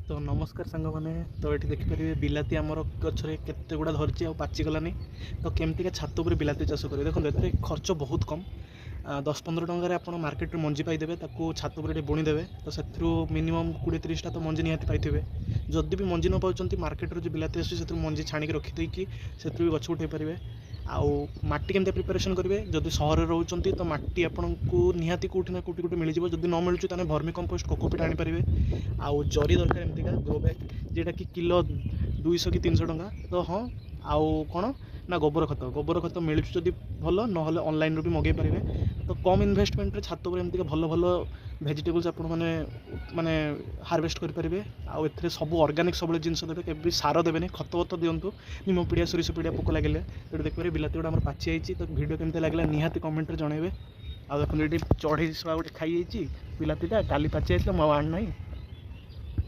तो नमस्कार सांग मैंने तो ये देखिपारे बिलाती आमर गचरे केते गुड़ा धरची आ पाचिगलानी तो केमती छात उपर बिलाती चाष करेंगे देखो ये खर्च बहुत कम 10-15 टकर आप मार्केट मंजी पाइबे छात उपर बुणीदेवे तो से मिनिमम 20-30टा तो मंजी निहाती पाइबे जदि भी मंजी न पाँच मार्केट जो बिलाती आस मंजी छाणी रखिदेकी से भी गछ उठे पारे आउ माटी केमती प्रिपेरेसन करेंगे जदि सहर रोचे तो माटी आपन को निहाती कौटी ना कौटी मिल जाए जदि न मिलूँ तो भर्मी कंपोस्ट कोकोपीट आनीपारे आउ जरी दरकार एमतीका ग्रो बैग जेटा कि किलो 200 कि 300 टंका तो हाँ आउ कौन ना गोबर खत मिलूँ जदि भल ना ऑनलाइन भी मगे पारे तो कम इन्वेस्टमेंट रे छात पर एमतीका भल भल भेजिटेबल्स आप माने हार्वेस्ट करेंगे आउ ए सब ऑर्गेनिक सब जिन देवे के सार देवे खत वत दिंतु निम पिड़िया सोरिष पिड़िया पोक लगे तो देखिए बिलाती गुड़ा आम पाची जाइए तो वीडियो केमती लगे निहाती कमेंट जनइबे आ देखो ये चढ़ई गोटे खाई बिलातीटा काली पाची जाइए मो आण ना